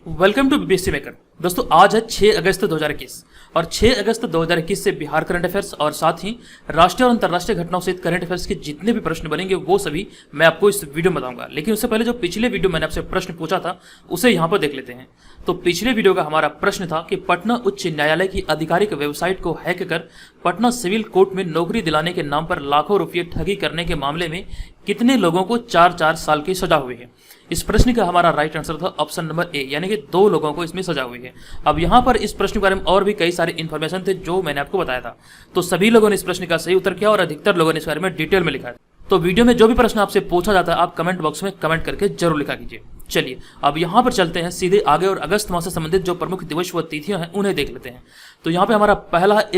Welcome to BVSc maker. दोस्तों आज है 6 अगस्त 2021 और 6 अगस्त 2021 से बिहार करंट अफेयर्स और साथ ही राष्ट्रीय और अंतर्राष्ट्रीय घटनाओं सहित करंट अफेयर्स के जितने भी प्रश्न बनेंगे वो सभी मैं आपको इस वीडियो में बताऊंगा। लेकिन उससे पहले जो पिछले वीडियो मैंने आपसे प्रश्न पूछा था उसे यहाँ पर देख लेते हैं। तो पिछले वीडियो का हमारा प्रश्न था कि पटना उच्च न्यायालय की आधिकारिक वेबसाइट को हैक कर पटना सिविल कोर्ट में नौकरी दिलाने के नाम पर लाखों रुपये ठगी करने के मामले में कितने लोगों को 4 साल की सजा हुई है। इस प्रश्न का हमारा राइट आंसर था ऑप्शन नंबर ए, यानी कि 2 लोगों को इसमें सजा हुई है। अब यहाँ पर इस प्रश्न के बारे में और भी कई सारे इन्फॉर्मेशन थे जो मैंने आपको बताया था, तो सभी लोगों ने इस प्रश्न का सही उत्तर किया और अधिकतर लोगों ने इस बारे में डिटेल में लिखा है। तो वीडियो में जो भी प्रश्न आपसे पूछा जाता है आप कमेंट बॉक्स में कमेंट करके जरूर लिखा कीजिए। चलिए अब यहाँ पर चलते हैं सीधे आगे और अगस्त माह से संबंधित जो प्रमुख दिवस व तिथियां हैं उन्हें देख लेते हैं। तो यहाँ पे हमारा पहला है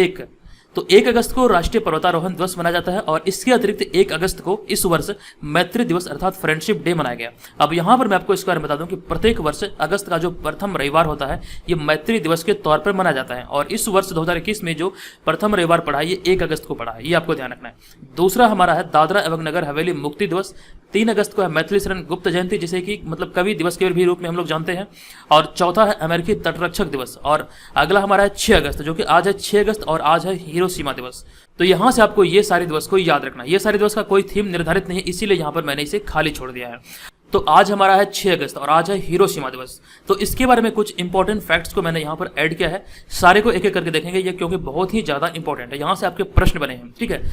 1 अगस्त को राष्ट्रीय पर्वतारोहण दिवस मनाया जाता है और इसके अतिरिक्त 1 अगस्त को इस वर्ष मैत्री दिवस अर्थात फ्रेंडशिप डे मनाया गया। अब यहाँ पर मैं आपको इस बारे में बता दूं कि प्रत्येक वर्ष अगस्त का जो प्रथम रविवार होता है ये मैत्री दिवस के तौर पर मनाया जाता है और इस वर्ष 2021 में जो प्रथम रविवार पड़ा है ये 1 अगस्त को पड़ा है, ये आपको ध्यान रखना है। दूसरा हमारा है दादरा एवं नगर हवेली मुक्ति दिवस। 3 अगस्त को है मैथिली शरण गुप्त जयंती जिसे कि मतलब कवि दिवस के भी रूप में हम लोग जानते हैं। और चौथा है अमेरिकी तटरक्षक दिवस और अगला हमारा है 6 अगस्त जो कि आज है 6 अगस्त और आज है हिरोशिमा दिवस। तो यहां से आपको ये सारे दिवस को याद रखना। ये सारे दिवस का कोई थीम निर्धारित नहीं है, इसीलिए यहां पर मैंने इसे खाली छोड़ दिया है। तो आज हमारा है 6 अगस्त और आज है हिरोशिमा दिवस। तो इसके बारे में कुछ इंपॉर्टेंट फैक्ट्स को मैंने यहाँ पर ऐड किया है, सारे को एक एक करके देखेंगे ये क्योंकि बहुत ही ज्यादा इंपॉर्टेंट है। यहाँ से आपके प्रश्न बने हैं, ठीक है।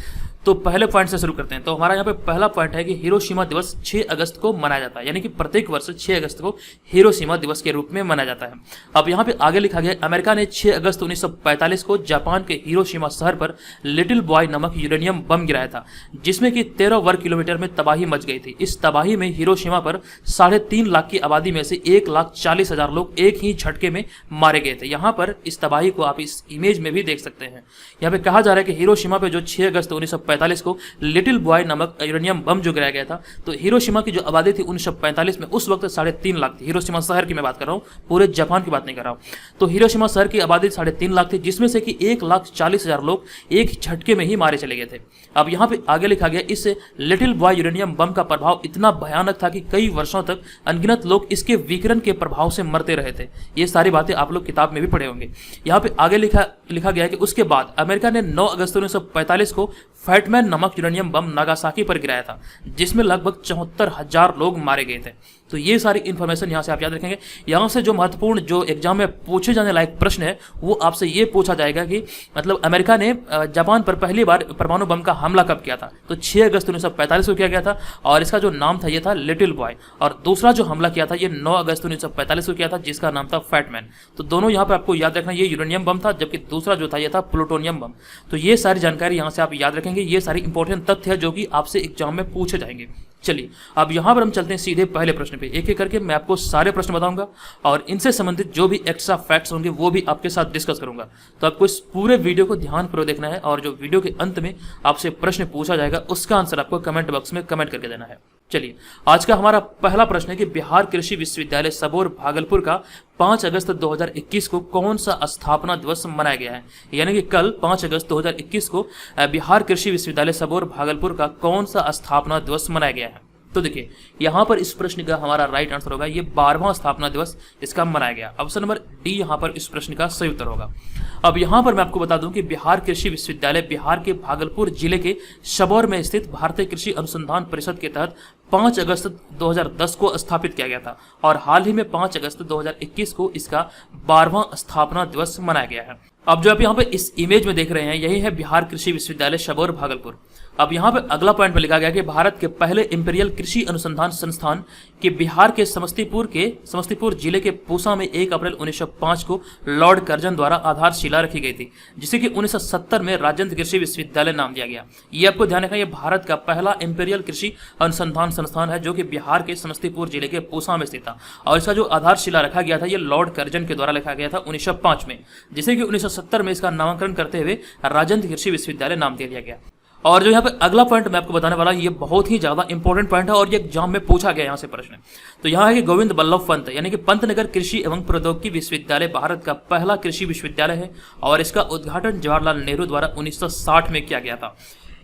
तो पहले पॉइंट से शुरू करते हैं। तो हमारा यहाँ पे पहला पॉइंट है कि हिरोशिमा दिवस 6 अगस्त को मनाया जाता है, यानी कि प्रत्येक वर्ष 6 अगस्त को हिरोशिमा दिवस के रूप में मनाया जाता है। अब यहाँ पे आगे लिखा गया अमेरिका ने 6 अगस्त 1945 को जापान के हिरोशिमा शहर पर लिटिल बॉय नामक यूरेनियम बम गिराया था जिसमें कि 13 वर्ग किलोमीटर में तबाही मच गई थी। इस तबाही में हिरोशिमा पर 3.5 लाख की आबादी में से 1,40,000 लोग एक ही झटके में मारे गए थे। यहाँ पर इस तबाही को आप इस इमेज में भी देख सकते हैं। यहाँ पे कहा जा रहा है कि हिरोशिमा पे जो 6 अगस्त 1945 को लिटिल बॉय नामक यूरेनियम बम जो गिराया गया था, तो हिरोशिमा की जो आबादी थी 1945 में उस वक्त 3.5 लाख थी। हिरोशिमा शहर की मैं बात कर रहा हूँ, पूरे जापान की बात नहीं कर रहा हूँ। तो हिरोशिमा शहर की आबादी 3.5 लाख थी जिसमें से कि 1,40,000 लोग एक झटके में ही मारे चले गए थे। अब यहाँ पे आगे लिखा गया इस लिटिल बॉय यूरेनियम बम का प्रभाव इतना भयानक था कि कई वर्षों तक अनगिनत लोग इसके विकिरण के प्रभाव से मरते रहे थे। ये सारी बातें आप लोग किताब में भी पढ़े होंगे। यहाँ पे आगे लिखा गया कि उसके बाद अमेरिका ने 9 अगस्त 1945 को फैटमैन नामक यूरेनियम बम नागासाकी पर गिराया था जिसमें लगभग 74,000 लोग मारे गए थे। तो ये सारी इन्फॉर्मेशन यहाँ से आप याद रखेंगे। यहाँ से जो महत्वपूर्ण जो एग्जाम में पूछे जाने लायक प्रश्न है वो आपसे ये पूछा जाएगा कि मतलब अमेरिका ने जापान पर पहली बार परमाणु बम का हमला कब किया था। तो 6 अगस्त 1945 को किया गया था और इसका जो नाम था ये था लिटिल बॉय। और दूसरा जो हमला किया था ये 9 अगस्त 1945 को किया था जिसका नाम था फैटमैन। तो दोनों यहाँ पर आपको याद रखना, ये यूरेनियम बम था जबकि दूसरा जो था ये था प्लूटोनियम बम। तो ये सारी जानकारी यहाँ से आप याद रखेंगे। ये सारी इंपॉर्टेंट तथ्य है जो कि आपसे एग्जाम में पूछे जाएंगे। चलिए अब यहाँ पर हम चलते हैं सीधे पहले प्रश्न पे। एक एक करके मैं आपको सारे प्रश्न बताऊंगा और इनसे संबंधित जो भी एक्स्ट्रा फैक्ट्स होंगे वो भी आपके साथ डिस्कस करूंगा। तो आपको इस पूरे वीडियो को ध्यानपूर्वक देखना है और जो वीडियो के अंत में आपसे प्रश्न पूछा जाएगा उसका आंसर आपको कमेंट बॉक्स में कमेंट करके देना है। चलिए आज का हमारा पहला प्रश्न है कि बिहार कृषि विश्वविद्यालय सबौर भागलपुर का 5 अगस्त 2021 को कौन सा स्थापना दिवस मनाया गया है। यानी कि कल 5 अगस्त 2021 को बिहार कृषि विश्वविद्यालय सबौर भागलपुर का कौन सा स्थापना दिवस मनाया गया है। तो देखिए यहाँ पर इस प्रश्न का हमारा राइट आंसर होगा ये 12वां स्थापना दिवस इसका मनाया गया। ऑप्शन नंबर डी यहाँ पर इस प्रश्न का सही उत्तर होगा। अब यहाँ पर मैं आपको बता दूं कि बिहार कृषि विश्वविद्यालय बिहार के भागलपुर जिले के सबौर में स्थित भारतीय कृषि अनुसंधान परिषद के तहत 5 अगस्त 2010 को स्थापित किया गया था और हाल ही में 5 अगस्त 2021 को इसका 12वां स्थापना दिवस मनाया गया है। अब जो आप यहाँ पे इस इमेज में देख रहे हैं यही है बिहार कृषि विश्वविद्यालय सबौर भागलपुर। अब यहाँ पे अगला पॉइंट में लिखा गया कि भारत के पहले इंपीरियल कृषि अनुसंधान संस्थान के बिहार के समस्तीपुर जिले के पूसा में 1 अप्रैल 1905 को लॉर्ड कर्जन द्वारा आधारशिला रखी गई थी जिसे कि 1970 में राजेंद्र कृषि विश्वविद्यालय नाम दिया गया। ये आपको ध्यान रखना, ये भारत का पहला इंपीरियल कृषि अनुसंधान संस्थान है जो कि बिहार के समस्तीपुर जिले के पूसा में स्थित था और इसका जो आधारशिला रखा गया था ये लॉर्ड कर्जन के द्वारा रखा गया था 1905 में, जिसे कि 1970 में इसका नामकरण करते हुए राजेंद्र कृषि विश्वविद्यालय नाम दे दिया गया। और जो यहाँ पे अगला पॉइंट मैं आपको बताने वाला ये बहुत ही ज्यादा इंपॉर्टेंट पॉइंट है और ये एग्जाम में पूछा गया यहाँ से प्रश्न। तो यहाँ है कि गोविंद बल्लभ पंत यानी कि पंतनगर कृषि एवं प्रौद्योगिकी विश्वविद्यालय भारत का पहला कृषि विश्वविद्यालय है और इसका उद्घाटन जवाहरलाल नेहरू द्वारा 1960 में किया गया था।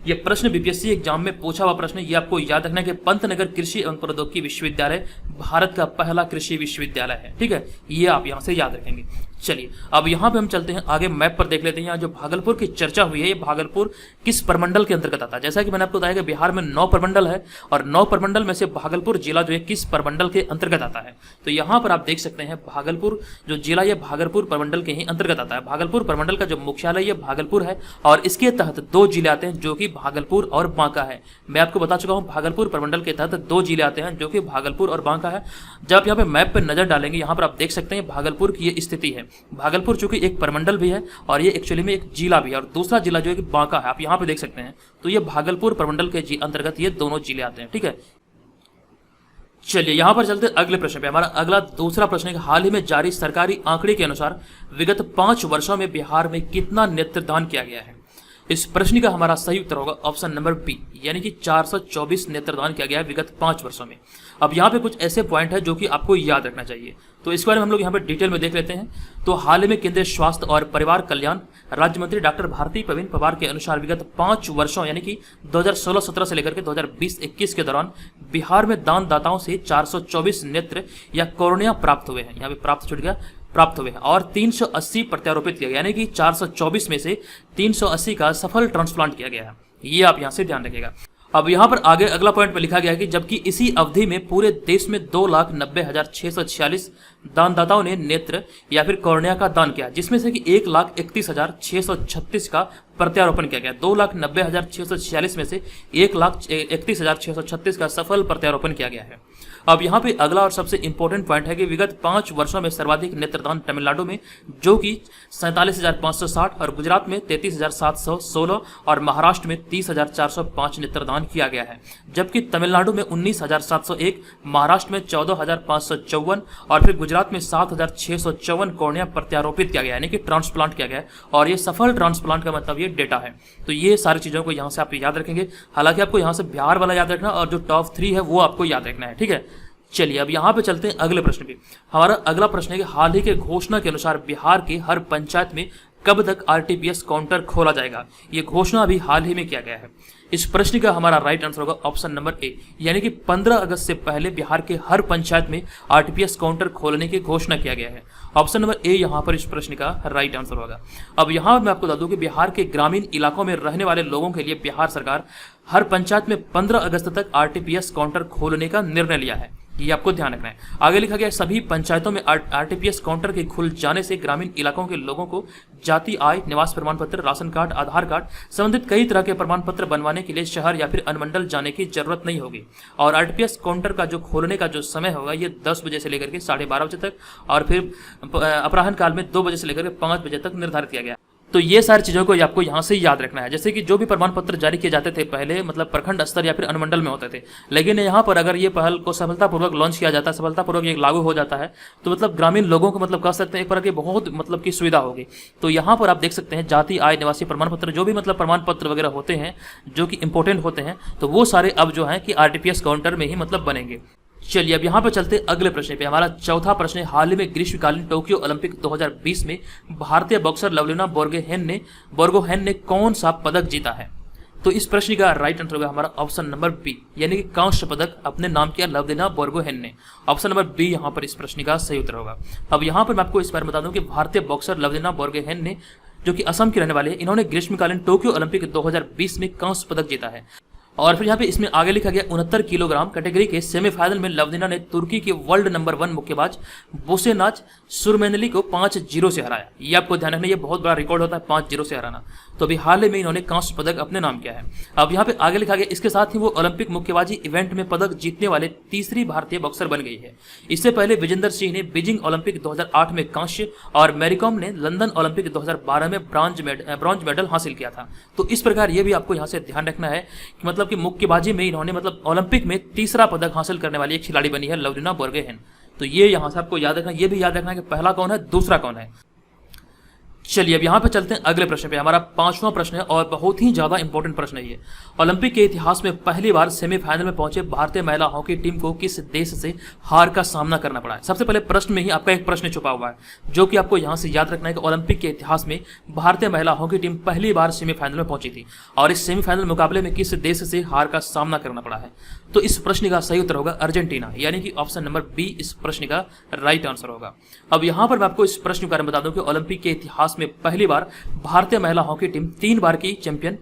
ये प्रश्न बीपीएससी एग्जाम में पूछा हुआ प्रश्न, ये आपको याद रखना है कि पंतनगर कृषि एवं प्रौद्योगिकी विश्वविद्यालय भारत का पहला कृषि विश्वविद्यालय है। ठीक है, ये आप यहाँ से याद रखेंगे। चलिए अब यहाँ पे हम चलते हैं आगे, मैप पर देख लेते हैं। यहाँ जो भागलपुर की चर्चा हुई है, ये भागलपुर किस प्रमंडल के अंतर्गत आता है। जैसा कि मैंने आपको बताया कि बिहार में 9 प्रमंडल है और 9 प्रमंडल में से भागलपुर जिला जो है किस प्रमंडल के अंतर्गत आता है। तो यहाँ पर आप देख सकते हैं भागलपुर जो जिला ये भागलपुर प्रमंडल के ही अंतर्गत आता है। भागलपुर प्रमंडल का जो मुख्यालय ये भागलपुर है और इसके तहत 2 जिले आते हैं जो कि भागलपुर और बांका है। मैं आपको बता चुका हूँ भागलपुर प्रमंडल के तहत 2 जिले आते हैं जो कि भागलपुर और बांका है। जब आप यहाँ पे मैप पर नजर डालेंगे, यहाँ पर आप देख सकते हैं भागलपुर की ये स्थिति है। भागलपुर चूंकि एक प्रमंडल भी है और ये एक्चुअली में एक जिला भी है, और दूसरा जिला जो है कि बांका है, आप यहाँ पे देख सकते हैं। तो ये भागलपुर प्रमंडल के अंतर्गत ये दोनों जिले आते हैं। ठीक है, चलिए यहाँ पर चलते अगले प्रश्न पे। हमारा अगला दूसरा प्रश्न है, हाल ही में जारी सरकारी आंकड़े के अनुसार विगत 5 वर्षों में बिहार में कितना नेत्रदान किया गया है। इस प्रश्न का हमारा सही उत्तर होगा ऑप्शन नंबर बी, यानी कि 424 नेत्रदान किया गया है विगत 5 वर्षों में। अब यहाँ पे कुछ ऐसे पॉइंट है जो कि आपको याद रखना चाहिए, तो इसके बारे में हम लोग यहाँ पे डिटेल में देख लेते हैं। तो हाल ही में केंद्रीय स्वास्थ्य और परिवार कल्याण राज्य मंत्री डॉक्टर भारती प्रवीण पवार के अनुसार विगत 5 वर्षों यानी कि 2016-17 से लेकर के 2020-21 के दौरान बिहार में दानदाताओं से 424 नेत्र या कॉर्निया प्राप्त हुए हैं। यहाँ पे प्राप्त छूट गया, प्राप्त हुए हैं, और 380 प्रत्यारोपित किया गया, यानी कि 424 में से 380 का सफल ट्रांसप्लांट किया गया है। ये आप यहाँ से ध्यान रखिएगा। अब यहाँ पर आगे अगला पॉइंट में लिखा गया है कि जबकि इसी अवधि में पूरे देश में 2,90,646 दानदाताओं ने नेत्र या फिर कॉर्निया का दान किया, जिसमें से कि 1,31,636 का प्रत्यारोपण किया गया। 2,90,646 में से 1,31,636 का सफल प्रत्यारोपण किया गया है। अब यहाँ पे अगला और सबसे इंपॉर्टेंट पॉइंट है कि विगत 5 वर्षों में सर्वाधिक नेत्रदान तमिलनाडु में जो कि 47,560 और गुजरात में 33,716 और महाराष्ट्र में 30,405 नेत्रदान किया गया है, जबकि तमिलनाडु में 19,701, महाराष्ट्र में 14,554 और फिर गुजरात में 7,654 कॉर्निया प्रत्यारोपित किया गया, यानी कि ट्रांसप्लांट किया गया। और ये सफल ट्रांसप्लांट का मतलब ये डेटा है। तो ये सारी चीज़ों को यहाँ से आप याद रखेंगे। हालांकि आपको यहाँ से बिहार वाला याद रखना और जो टॉप 3 है वो आपको याद रखना है। ठीक है, चलिए अब यहाँ पे चलते हैं अगले प्रश्न पे। हमारा अगला प्रश्न है कि हाल ही के घोषणा के अनुसार बिहार के हर पंचायत में कब तक आरटीपीएस काउंटर खोला जाएगा। ये घोषणा अभी हाल ही में किया गया है। इस प्रश्न का हमारा राइट आंसर होगा ऑप्शन नंबर ए, यानी कि 15 अगस्त से पहले बिहार के हर पंचायत में आरटीपीएस काउंटर खोलने की घोषणा किया गया है। ऑप्शन नंबर ए यहाँ पर इस प्रश्न का राइट आंसर होगा। अब यहाँ मैं आपको बता दूं कि बिहार के ग्रामीण इलाकों में रहने वाले लोगों के लिए बिहार सरकार हर पंचायत में 15 अगस्त तक आरटीपीएस काउंटर खोलने का निर्णय लिया है। ये आपको ध्यान रखना है। आगे लिखा गया सभी पंचायतों में आरटीपीएस काउंटर के खुल जाने से ग्रामीण इलाकों के लोगों को जाति, आय, निवास प्रमाण पत्र, राशन कार्ड, आधार कार्ड संबंधित कई तरह के प्रमाण पत्र बनवाने के लिए शहर या फिर अनुमंडल जाने की जरूरत नहीं होगी। और आरटीपीएस काउंटर का जो खोलने का जो समय होगा ये 10 बजे से लेकर के 12:30 बजे तक और फिर अपराह्न काल में 2 बजे से लेकर के 5 बजे तक निर्धारित किया गया। तो ये सारी चीज़ों को आपको यहाँ से याद रखना है। जैसे कि जो भी प्रमाण पत्र जारी किए जाते थे पहले मतलब प्रखंड स्तर या फिर अनुमंडल में होते थे, लेकिन यहाँ पर अगर ये पहल को सफलतापूर्वक लॉन्च किया जाता है, सफलतापूर्वक ये लागू हो जाता है, तो मतलब ग्रामीण लोगों को मतलब कह सकते हैं एक प्रकार की बहुत मतलब की सुविधा होगी। तो यहाँ पर आप देख सकते हैं जाति, आय, निवासी प्रमाण पत्र जो भी मतलब प्रमाण पत्र वगैरह होते हैं जो कि इंपॉर्टेंट होते हैं, तो वो सारे अब जो है कि आरटीपीएस काउंटर में ही मतलब बनेंगे। चलिए अब यहाँ पर चलते अगले प्रश्न पे। हमारा चौथा प्रश्न है, हाल ही में ग्रीष्मकालीन टोक्यो ओलंपिक 2020 में भारतीय बॉक्सर लवलीना बोर्गोहेन ने कौन सा पदक जीता है। तो इस प्रश्न का राइट आंसर होगा हमारा ऑप्शन नंबर बी, यानी कि कांस्य पदक अपने नाम किया लवलीना बोर्गोहेन ने। ऑप्शन नंबर बी यहाँ पर इस प्रश्न का सही उत्तर होगा। अब यहाँ पर मैं आपको इस बारे में बता दूं कि भारतीय बॉक्सर लवलीना बोर्गोहेन ने जो कि असम के रहने वाले हैं, इन्होंने ग्रीष्मकालीन टोक्यो ओलंपिक 2020 में कांस्य पदक जीता है। और फिर यहाँ पे इसमें आगे लिखा गया 69 किलोग्राम कैटेगरी के सेमीफाइनल में लवलीना ने तुर्की के वर्ल्ड नंबर 1 मुक्केबाज बुसेनाज सुरमेनली को 5-0 से हराया। ये आपको ध्यान रखना, ये बहुत बड़ा रिकॉर्ड होता है 5-0 से हराना। तो अभी हाल ही में इन्होंने कांस्य पदक अपने नाम किया है। अब यहाँ पे आगे लिखा गया इसके साथ ही वो ओलंपिक मुक्केबाजी इवेंट में पदक जीतने वाले तीसरी भारतीय बॉक्सर बन गई है। इससे पहले विजेंदर सिंह ने बीजिंग ओलंपिक 2008 में कांस्य और मैरीकॉम ने लंदन ओलंपिक 2012 में ब्रॉन्ज मेडल हासिल किया था। तो इस प्रकार ये भी आपको यहाँ से ध्यान रखना है कि मतलब कि मुक्केबाजी में इन्होंने मतलब ओलंपिक में तीसरा पदक हासिल करने वाली एक खिलाड़ी बनी है लवलीना बोर्गोहेन। तो ये यहाँ से आपको याद रखना, ये भी याद रखना कि पहला कौन है, दूसरा कौन है। चलिए अब यहाँ पे चलते हैं अगले प्रश्न पे। हमारा 5वां प्रश्न है और बहुत ही ज्यादा इंपॉर्टेंट प्रश्न है ये। ओलंपिक के इतिहास में पहली बार सेमीफाइनल में पहुंचे भारतीय महिला हॉकी टीम को किस देश से हार का सामना करना पड़ा है। सबसे पहले प्रश्न में ही आपका एक प्रश्न छुपा हुआ है जो कि आपको यहाँ से याद रखना है कि ओलंपिक के इतिहास में भारतीय महिला हॉकी टीम पहली बार सेमीफाइनल में पहुंची थी और इस सेमीफाइनल मुकाबले में किस देश से हार का सामना करना पड़ा है। तो इस प्रश्न का सही उत्तर होगा अर्जेंटीना, यानी कि ऑप्शन नंबर बी इस प्रश्न का राइट आंसर होगा। अब यहाँ पर मैं आपको इस प्रश्न के बारे में बता दूं कि ओलंपिक के इतिहास में पहली बार भारतीय महिला हॉकी टीम 3 बार की चैंपियन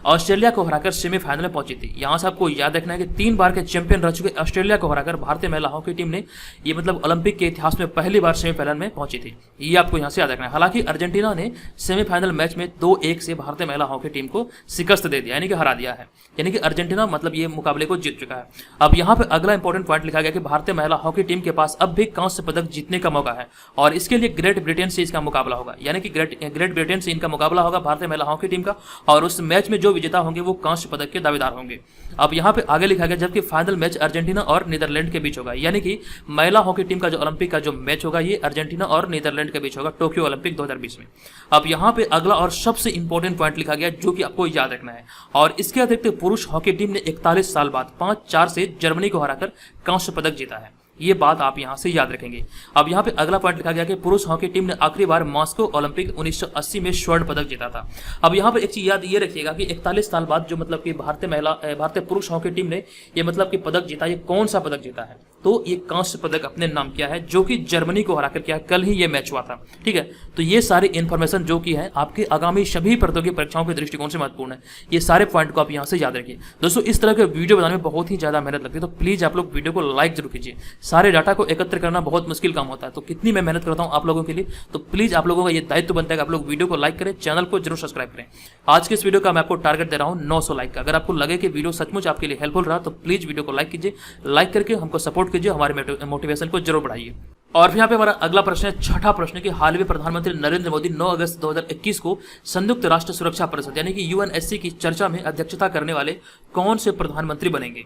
ऑस्ट्रेलिया को हराकर सेमीफाइनल में पहुंची थी। यहां से आपको याद रखना है कि 3 बार के चैंपियन रह चुके ऑस्ट्रेलिया को हराकर भारतीय महिला हॉकी टीम ने ये मतलब ओलंपिक के इतिहास में पहली बार सेमीफाइनल में पहुंची थी। ये आपको यहां से याद रखना है। हालांकि अर्जेंटीना ने सेमीफाइनल मैच में 2-1 से भारतीय महिला हॉकी टीम को शिकस्त दे दिया, यानी कि हरा दिया है, यानी कि अर्जेंटीना मतलब ये मुकाबले को जीत चुका है। अब यहाँ पे अगला इंपॉर्टेंट पॉइंट लिखा गया कि भारतीय महिला हॉकी टीम के पास अब भी कांस्य पदक जीतने का मौका है और इसके लिए ग्रेट ब्रिटेन से इसका मुकाबला होगा, यानी कि ग्रेट ब्रिटेन से इनका मुकाबला होगा भारतीय महिला हॉकी टीम का और उस मैच में जो विजेता होंगे वो कांस्य पदक के दावेदार होंगे। अब यहाँ पे आगे लिखा गया जबकि फाइनल मैच अर्जेंटीना और नीदरलैंड के बीच होगा, यानी कि महिला हॉकी टीम का जो ओलंपिक का जो मैच होगा ये अर्जेंटीना और नीदरलैंड के बीच होगा टोक्यो ओलंपिक 2020 में। अब यहाँ पे अगला और सबसे इंपॉर्टेंट पॉइंट लिखा गया जो कि आपको याद रखना है और इसके अतिरिक्त पुरुष हॉकी टीम ने 41 साल बाद 5-4 से जर्मनी को हराकर कांस्य पदक जीता है। ये बात आप यहां से याद रखेंगे। अब यहां पे अगला पॉइंट लिखा गया कि पुरुष हॉकी टीम ने आखिरी बार मॉस्को ओलंपिक 1980 में स्वर्ण पदक जीता था। अब यहां पे एक चीज याद ये रखिएगा कि 41 साल बाद जो मतलब कि भारतीय पुरुष हॉकी टीम ने ये मतलब कि पदक जीता, ये कौन सा पदक जीता है, तो ये कांस्य पदक अपने नाम किया है जो कि जर्मनी को हराकर किया है। कल ही ये मैच हुआ था, ठीक है। तो ये सारी इन्फॉर्मेशन जो कि है आपके आगामी सभी प्रतियोगी परीक्षाओं के दृष्टिकोण से महत्वपूर्ण है। ये सारे पॉइंट को आप यहाँ से याद रखिए। दोस्तों इस तरह के वीडियो बनाने में बहुत ही ज्यादा मेहनत लगती है, तो प्लीज आप लोग वीडियो को लाइक जरूर कीजिए। सारे डाटा को एकत्र करना बहुत मुश्किल काम होता है, तो कितनी मैं मेहनत करता हूँ आप लोगों के लिए, तो प्लीज आप लोगों का ये दायित्व बनता है कि आप लोग वीडियो को लाइक करें, चैनल को जरूर सब्सक्राइब करें। आज के इस वीडियो का मैं आपको टारगेट दे रहा हूँ 900 लाइक का। अगर आपको लगे कि वीडियो सचमुच आपके लिए हेल्पफुल रहा तो प्लीज वीडियो को लाइक कीजिए, लाइक करके हमको सपोर्ट कीजिए, हमारे मोटिवेशन को जरूर बढ़ाइए। और यहाँ पे हमारा अगला प्रश्न है, छठा प्रश्न कि हाल में प्रधानमंत्री नरेंद्र मोदी 9 अगस्त 2021 को संयुक्त राष्ट्र सुरक्षा परिषद यानी कि यूएनएससी की चर्चा में अध्यक्षता करने वाले कौन से प्रधानमंत्री बनेंगे।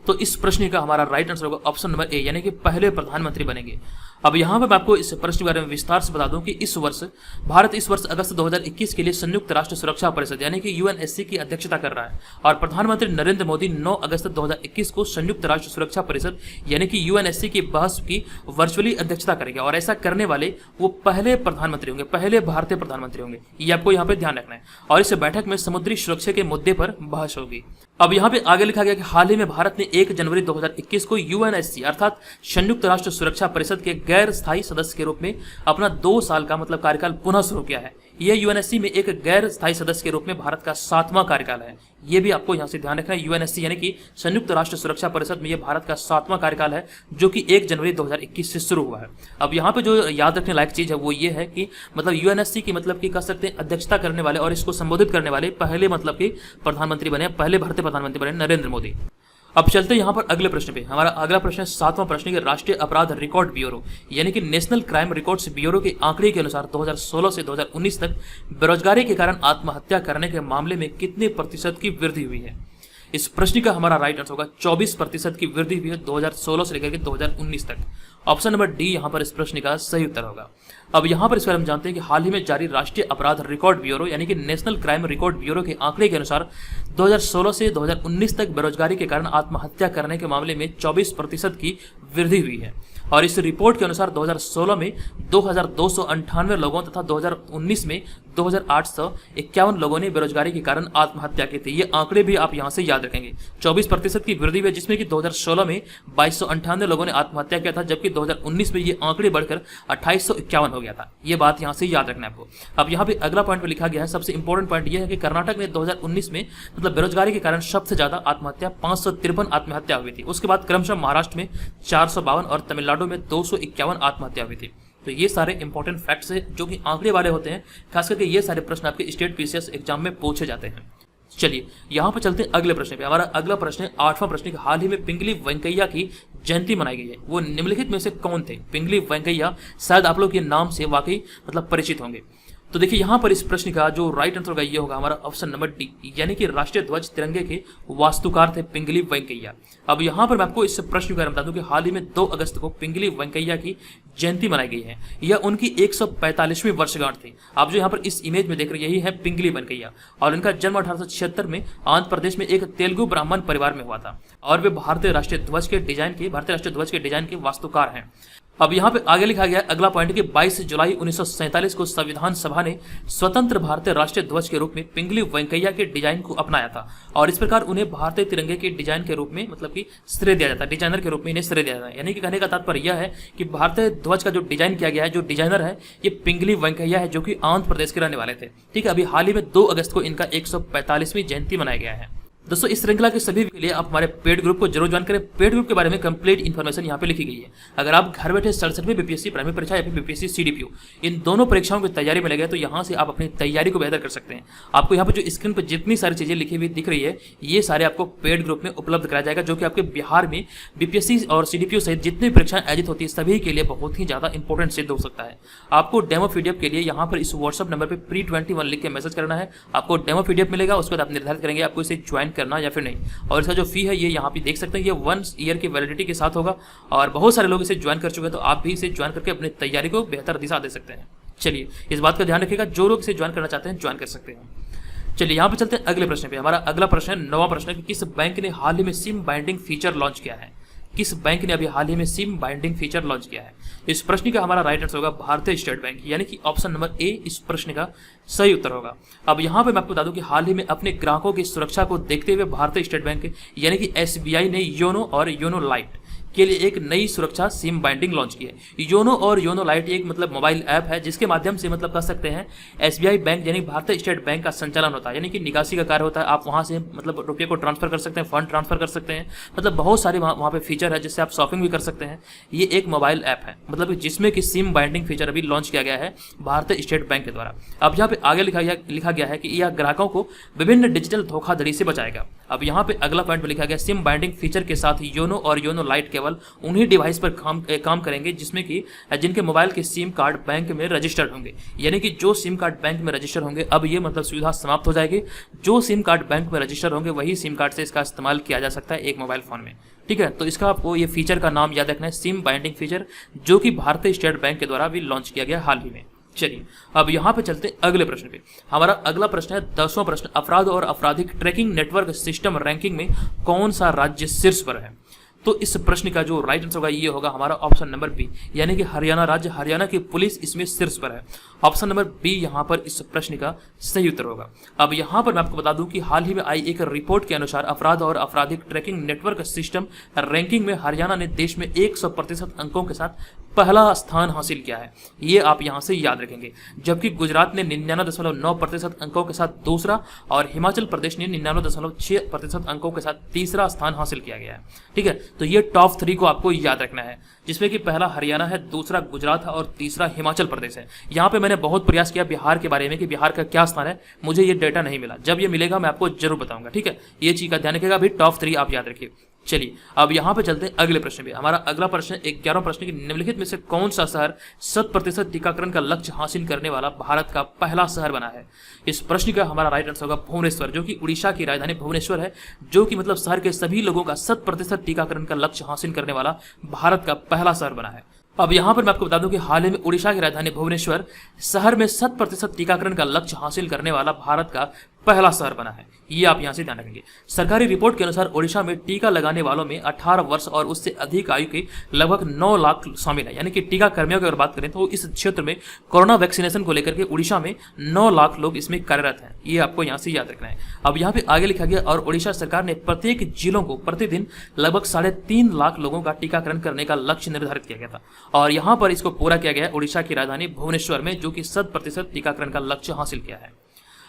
तो इस प्रश्न का हमारा राइट आंसर होगा ऑप्शन नंबर ए, यानी कि पहले प्रधानमंत्री बनेंगे। अब यहाँ पे मैं आपको इस प्रश्न के बारे में विस्तार से बता दूं कि भारत इस वर्ष अगस्त 2021 के लिए संयुक्त राष्ट्र सुरक्षा परिषद यानी कि यूएनएससी की अध्यक्षता कर रहा है और प्रधानमंत्री नरेंद्र मोदी 9 अगस्त 2021 को संयुक्त राष्ट्र सुरक्षा परिषद यानी कि यूएनएससी की बहस की वर्चुअली अध्यक्षता करेंगे और ऐसा करने वाले वो पहले प्रधानमंत्री होंगे, पहले भारतीय प्रधानमंत्री होंगे। ये आपको यहाँ पे ध्यान रखना है और इस बैठक में समुद्री सुरक्षा के मुद्दे पर बहस होगी। अब यहाँ पे आगे लिखा गया कि हाल ही में भारत ने 1 जनवरी 2021 को यूएनएससी अर्थात संयुक्त राष्ट्र सुरक्षा परिषद के गैर स्थायी सदस्य के रूप में अपना 2 साल का मतलब कार्यकाल पुनः शुरू किया है। यह यूएनएससी में एक गैर स्थायी सदस्य के रूप में भारत का 7वां कार्यकाल है। यह भी आपको यहाँ से ध्यान रखना है। यूएनएससी यानी कि संयुक्त राष्ट्र सुरक्षा परिषद में यह भारत का 7वां कार्यकाल है जो कि 1 जनवरी 2021 से शुरू हुआ है। अब यहाँ पे जो याद रखने लायक चीज है वो ये है कि मतलब यूएनएससी की मतलब कि कह सकते हैं अध्यक्षता करने वाले और इसको संबोधित करने वाले पहले मतलब कि प्रधानमंत्री बने, पहले भारतीय प्रधानमंत्री बने नरेंद्र मोदी। अब चलते हैं यहाँ पर अगले प्रश्न पे। हमारा अगला प्रश्न है 7वां प्रश्न कि राष्ट्रीय अपराध रिकॉर्ड ब्यूरो यानी कि नेशनल क्राइम रिकॉर्ड्स ब्यूरो के आंकड़े के अनुसार 2016 से 2019 तक बेरोजगारी के कारण आत्महत्या करने के मामले में कितने प्रतिशत की वृद्धि हुई है। इस प्रश्न का हमारा राइट आंसर होगा 24% की वृद्धि हुई है 2016 से लेकर के 2019 तक। ऑप्शन नंबर डी यहाँ पर इस प्रश्न का सही उत्तर होगा। अब यहाँ पर इस बारे में जानते हैं कि हाल ही में जारी राष्ट्रीय अपराध रिकॉर्ड ब्यूरो यानी कि नेशनल क्राइम रिकॉर्ड ब्यूरो के आंकड़े के अनुसार 2016 से 2019 तक बेरोजगारी के कारण आत्महत्या करने के मामले में 24% की वृद्धि हुई है और इस रिपोर्ट के अनुसार 2016 में 2298 लोगों तथा 2019 में 2851 लोगों ने बेरोजगारी के कारण आत्महत्या की थी। ये आंकड़े भी आप यहां से याद रखेंगे। 24% की वृद्धि हुई जिसमें कि 2016 में 2298 लोगों ने आत्महत्या किया था जबकि 2019 में ये आंकड़े बढ़कर 2851 हो गया था। ये बात यहां से याद रखना है आपको। अब यहाँ पे अगला पॉइंट पे लिखा गया है, सबसे इंपॉर्टेंट पॉइंट ये है कि कर्नाटक में 2019 में मतलब बेरोजगारी के कारण सबसे ज्यादा आत्महत्या 553 आत्महत्या हुई थी। उसके बाद क्रमशः महाराष्ट्र में 452 और तमिलनाडु में 251 आत्महत्या हुई थी। तो ये सारे इंपॉर्टेंट फैक्ट्स है जो कि आंकड़े वाले होते हैं, खास करके ये सारे प्रश्न आपके स्टेट पीसीएस एग्जाम में पूछे जाते हैं। चलिए यहाँ पे चलते हैं अगले प्रश्न पे। हमारा अगला प्रश्न है 8वां प्रश्न कि हाल ही में पिंगली वेंकैया की जयंती मनाई गई है। वो निम्नलिखित में से कौन थे? पिंगली वेंकैया शायद आप लोग ये नाम से वाकई मतलब परिचित होंगे। तो देखिए यहाँ पर इस प्रश्न का जो राइट आंसर होगा ये होगा हमारा ऑप्शन नंबर डी, यानी कि राष्ट्रीय ध्वज तिरंगे के वास्तुकार थे पिंगली वेंकैया। अब यहाँ पर मैं आपको इस प्रश्न का बता दूं कि हाल ही में 2 अगस्त को पिंगली वेंकैया की जयंती मनाई गई है। यह उनकी 145वीं वर्षगांठ थी। आप जो यहाँ पर इस इमेज में देख रहे हैं यही है पिंगली वेंकैया, और इनका जन्म 1876 में आंध्र प्रदेश में एक तेलुगु ब्राह्मण परिवार में हुआ था, और वे भारतीय राष्ट्रीय ध्वज के डिजाइन के वास्तुकार हैं। अब यहाँ पे आगे लिखा गया अगला पॉइंट कि 22 जुलाई 1947 को संविधान सभा ने स्वतंत्र भारतीय राष्ट्रीय ध्वज के रूप में पिंगली वेंकैया के डिजाइन को अपनाया था, और इस प्रकार उन्हें भारतीय तिरंगे के डिजाइन के रूप में मतलब कि श्रेय दिया जाता है, डिजाइनर के रूप में इन्हें श्रेय दिया जाता है। यानी कि कहने का तात्पर्य यह है कि भारतीय ध्वज का जो डिजाइन किया गया है, जो डिजाइनर है ये पिंगली वेंकैया है, जो कि आंध्र प्रदेश के रहने वाले थे। ठीक है, अभी हाल ही में 2 अगस्त को इनका 145वीं जयंती मनाया गया है। दोस्तों इस श्रृंखला के सभी के लिए आप हमारे पेड ग्रुप को जरूर ज्वाइन करें। पेड ग्रुप के बारे में कंप्लीट इन्फॉर्मेशन यहाँ पे लिखी गई है। अगर आप घर बैठे 67वीं बीपीएससी प्राइमरी परीक्षा या फिर बीपीएससी सीडीपीओ इन दोनों परीक्षाओं की तैयारी में लगे तो यहाँ से आप अपनी तैयारी को बेहतर कर सकते हैं। आपको यहाँ पर जो स्क्रीन पर जितनी सारी चीजें लिखी हुई दिख रही है ये सारे आपको पेड ग्रुप में उपलब्ध कराया जाएगा, जो कि आपके बिहार में बीपीएससी और सीडीपीओ सहित जितनी परीक्षाएं आयोजित होती है सभी के लिए बहुत ही ज्यादा इंपॉर्टेंट सिद्ध हो सकता है। आपको डेमो पीडीएफ के लिए यहाँ पर इस व्हाट्सअप नंबर पर pre21 लिख के मैसेज करना है, आपको डेमो पीडीएफ मिलेगा। उसके बाद आप निर्धारित करेंगे आपको इसे ज्वाइन करना या फिर नहीं, और इसका जो फी है ये यहाँ पे देख सकते हैं, ये 1 ईयर की वैलिडिटी के साथ होगा, और बहुत सारे लोग इसे ज्वाइन कर चुके हैं, तो आप भी इसे ज्वाइन करके अपनी तैयारी को बेहतर दिशा दे सकते हैं। चलिए इस बात का ध्यान रखिएगा, जो लोग इसे ज्वाइन करना चाहते हैं ज्वाइन कर सकते हैं। चलिए यहाँ पे चलते हैं अगले प्रश्न पे। हमारा अगला प्रश्न है 9वां प्रश्न कि किस बैंक ने हाल ही में सिम बाइंडिंग फीचर लॉन्च किया है। किस बैंक ने अभी हाल ही में सिम बाइंडिंग फीचर लॉन्च किया है। इस प्रश्न का हमारा राइट आंसर होगा भारतीय स्टेट बैंक, यानी कि ऑप्शन नंबर ए इस प्रश्न का सही उत्तर होगा। अब यहाँ पे मैं आपको बता दूं कि हाल ही में अपने ग्राहकों की सुरक्षा को देखते हुए भारतीय स्टेट बैंक यानी कि एसबीआई ने योनो और योनो लाइट के लिए एक नई सुरक्षा सिम बाइंडिंग लॉन्च की है। योनो और योनो लाइट एक मतलब मोबाइल ऐप है जिसके माध्यम से मतलब कह सकते हैं एसबीआई बैंक यानी भारतीय स्टेट बैंक का संचालन होता है, यानी कि निकासी का कार्य होता है। आप वहां से मतलब रुपये को ट्रांसफर कर सकते हैं, फंड ट्रांसफर कर सकते हैं, मतलब बहुत सारे वहाँ पे फीचर है जिससे आप शॉपिंग भी कर सकते हैं। ये एक मोबाइल ऐप है मतलब जिसमें कि सिम बाइंडिंग फीचर अभी लॉन्च किया गया है भारतीय स्टेट बैंक के द्वारा। अब यहाँ पे आगे लिखा गया है कि यह ग्राहकों को विभिन्न डिजिटल धोखाधड़ी से बचाएगा। अब यहाँ पे अगला पॉइंट में लिखा गया सिम बाइंडिंग फीचर के साथ योनो और योनो लाइट केवल उन्हीं डिवाइस पर काम करेंगे जिसमें कि जिनके मोबाइल के सिम कार्ड बैंक में रजिस्टर्ड होंगे, यानी कि जो सिम कार्ड बैंक में रजिस्टर होंगे अब ये मतलब सुविधा समाप्त हो जाएगी। जो सिम कार्ड बैंक में रजिस्टर होंगे वही सिम कार्ड से इसका इस्तेमाल किया जा सकता है एक मोबाइल फोन में। ठीक है, तो इसका आपको ये फीचर का नाम याद रखना है, सिम बाइंडिंग फीचर, जो कि भारतीय स्टेट बैंक के द्वारा भी लॉन्च किया गया हाल ही में। चलिए अब यहाँ पे चलते हैं अगले प्रश्न पे। हमारा अगला प्रश्न है 10वां प्रश्न, अपराध और आपराधिक ट्रैकिंग नेटवर्क सिस्टम रैंकिंग में कौन सा राज्य शीर्ष पर है। तो इस प्रश्न का जो राइट आंसर होगा ये होगा हमारा ऑप्शन नंबर बी, यानी कि हरियाणा राज्य, हरियाणा की पुलिस इसमें शीर्ष पर है। ऑप्शन नंबर बी यहाँ पर इस प्रश्न का सही उत्तर होगा। अब यहाँ पर मैं आपको बता दूं कि हाल ही में आई एक रिपोर्ट के अनुसार अपराध और आपराधिक ट्रैकिंग नेटवर्क सिस्टम रैंकिंग में हरियाणा ने देश में 100% अंकों के साथ पहला स्थान हासिल किया है। ये आप यहाँ से याद रखेंगे, जबकि गुजरात ने 99.9% अंकों के साथ दूसरा और हिमाचल प्रदेश ने 99.6% अंकों के साथ तीसरा स्थान हासिल किया गया है। ठीक है, तो ये टॉप 3 को आपको याद रखना है, जिसमें कि पहला हरियाणा है, दूसरा गुजरात है और तीसरा हिमाचल प्रदेश है। यहाँ पे मैंने बहुत प्रयास किया बिहार के बारे में कि बिहार का क्या स्थान है, मुझे ये डेटा नहीं मिला। जब ये मिलेगा मैं आपको जरूर बताऊंगा। ठीक है, ये चीज का ध्यान रखिएगा। अभी टॉप 3 आप याद रखिए। चलिए अब यहाँ पे चलते हैं अगले प्रश्न पे। हमारा अगला प्रश्न 11वां प्रश्न कि निम्नलिखित में से कौन सा शहर 100% टीकाकरण का लक्ष्य हासिल करने वाला भारत का पहला शहर बना है। इस प्रश्न का हमारा राइट आंसर होगा भुवनेश्वर, जो कि उड़ीसा की राजधानी भुवनेश्वर है, जो कि मतलब शहर के सभी लोगों का 100% टीकाकरण का लक्ष्य हासिल करने वाला भारत का पहला शहर बना है। अब यहाँ पर मैं आपको बता दूं कि हाल ही में उड़ीसा की राजधानी भुवनेश्वर शहर में 100% टीकाकरण का लक्ष्य हासिल करने वाला भारत का पहला शहर बना है। ये आप यहाँ से ध्यान रखेंगे। सरकारी रिपोर्ट के अनुसार ओडिशा में टीका लगाने वालों में 18 वर्ष और उससे अधिक आयु के लगभग 9 लाख शामिल है, यानी कि टीका कर्मियों की अगर बात करें तो इस क्षेत्र में कोरोना वैक्सीनेशन को लेकर के उड़ीसा में 9 लाख लोग इसमें कार्यरत हैं। ये आपको यहाँ से याद रखना है। अब यहाँ पे आगे लिखा गया और ओडिशा सरकार ने प्रत्येक जिलों को प्रतिदिन लगभग 3.5 लाख लोगों का टीकाकरण करने का लक्ष्य निर्धारित किया गया था, और यहाँ पर इसको पूरा किया गया उड़ीसा की राजधानी भुवनेश्वर में, जो कि 100% टीकाकरण का लक्ष्य हासिल किया है।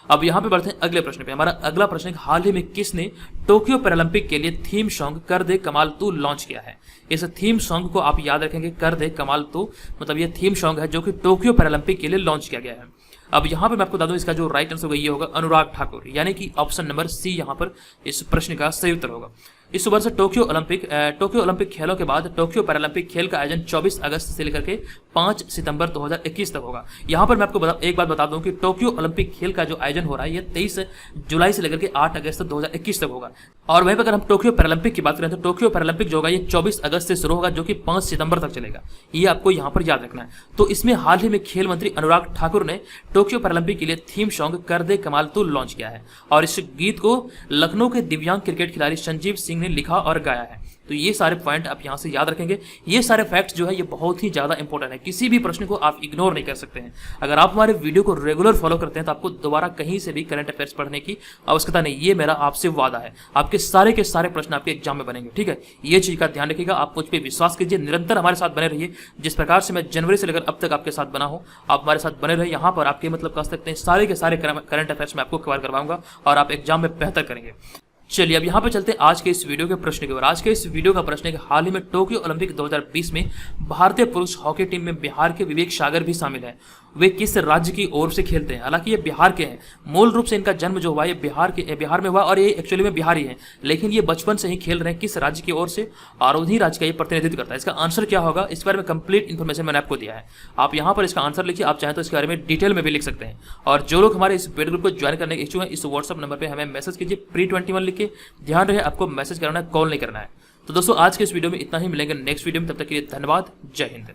अब यहाँ पे बढ़ते हैं अगले प्रश्न पे। हमारा अगला प्रश्न है हाल ही में किसने टोक्यो पैरालंपिक के लिए थीम सॉन्ग कर दे कमाल तू लॉन्च किया है। इस थीम सॉन्ग को आप याद रखेंगे, कर दे कमाल तू मतलब ये थीम सॉन्ग है जो कि टोक्यो पैरालंपिक के लिए लॉन्च किया गया है। अब यहाँ पर मैं आपको बता दूं इसका जो राइट आंसर होगा ये होगा अनुराग ठाकुर, यानी कि ऑप्शन नंबर सी यहाँ पर इस प्रश्न का सही उत्तर होगा। इस वर्ष टोक्यो ओलंपिक खेलों के बाद टोक्यो पैरालंपिक खेल का आयोजन 24 अगस्त से लेकर के 5 सितंबर 2021 तक होगा। यहाँ पर मैं आपको एक बात बता दूं कि टोक्यो ओलंपिक खेल का जो आयोजन हो रहा है ये 23 जुलाई से लेकर के 8 अगस्त 2021 तक होगा। और वहीं पर अगर हम टोक्यो पैरालंपिक की बात करें तो टोक्यो पैरालंपिक जो होगा ये 24 अगस्त से शुरू होगा, जो कि 5 सितंबर तक चलेगा। ये आपको यहाँ पर याद रखना है। तो इसमें हाल ही में खेल मंत्री अनुराग ठाकुर ने टोक्यो पैरालंपिक के लिए थीम सॉन्ग कर दे कमाल तू लॉन्च किया है, और इस गीत को लखनऊ के दिव्यांग क्रिकेट खिलाड़ी संजीव सिंह ने लिखा और गाया है। तो ये सारे पॉइंट आप यहाँ से याद रखेंगे। ये सारे फैक्ट्स जो है ये बहुत ही ज़्यादा इंपॉर्टेंट है, किसी भी प्रश्न को आप इग्नोर नहीं कर सकते हैं। अगर आप हमारे वीडियो को रेगुलर फॉलो करते हैं तो आपको दोबारा कहीं से भी करंट अफेयर्स पढ़ने की आवश्यकता नहीं, ये मेरा आपसे वादा है। आपके सारे के सारे प्रश्न आपके एग्जाम में बनेंगे, ठीक है। ये चीज़ का ध्यान रखिएगा, आप मुझ पर विश्वास कीजिए, निरंतर हमारे साथ बने रहिए। जिस प्रकार से मैं जनवरी से लेकर अब तक आपके साथ बना हूँ, आप हमारे साथ बने रहिए। यहाँ पर आपके मतलब कह सकते हैं सारे के सारे करंट अफेयर्स मैं आपको कवर करवाऊंगा और आप एग्जाम में बेहतर करेंगे। चलिए अब यहाँ पे चलते हैं आज के इस वीडियो के प्रश्न की ओर। आज के इस वीडियो का प्रश्न है कि हाल ही में टोक्यो ओलंपिक 2020 में भारतीय पुरुष हॉकी टीम में बिहार के विवेक सागर भी शामिल हैं। वे किस राज्य की ओर से खेलते हैं? हालांकि ये बिहार के हैं, मूल रूप से इनका जन्म जो हुआ ये बिहार में हुआ और ये एक्चुअली में बिहारी हैं, लेकिन ये बचपन से ही खेल रहे हैं किस राज्य की ओर से, और उन्हीं राज्य का ये प्रतिनिधित्व करता है। इसका आंसर क्या होगा इस बारे में कंप्लीट इन्फॉर्मेशन मैंने आपको दिया है। आप यहाँ पर इसका आंसर लिखिए, आप चाहें तो इसके बारे में डिटेल में भी लिख सकते हैं। और जो लोग हमारे इस पेड ग्रुप को ज्वाइन करने के इच्छुक हैं इस व्हाट्सअप नंबर पर हमें मैसेज कीजिए pre21 लिख के। ध्यान रहे आपको मैसेज करना है, कॉल नहीं करना है। तो दोस्तों आज के इस वीडियो में इतना ही, मिलेंगे नेक्स्ट वीडियो में, तब तक के लिए धन्यवाद, जय हिंद।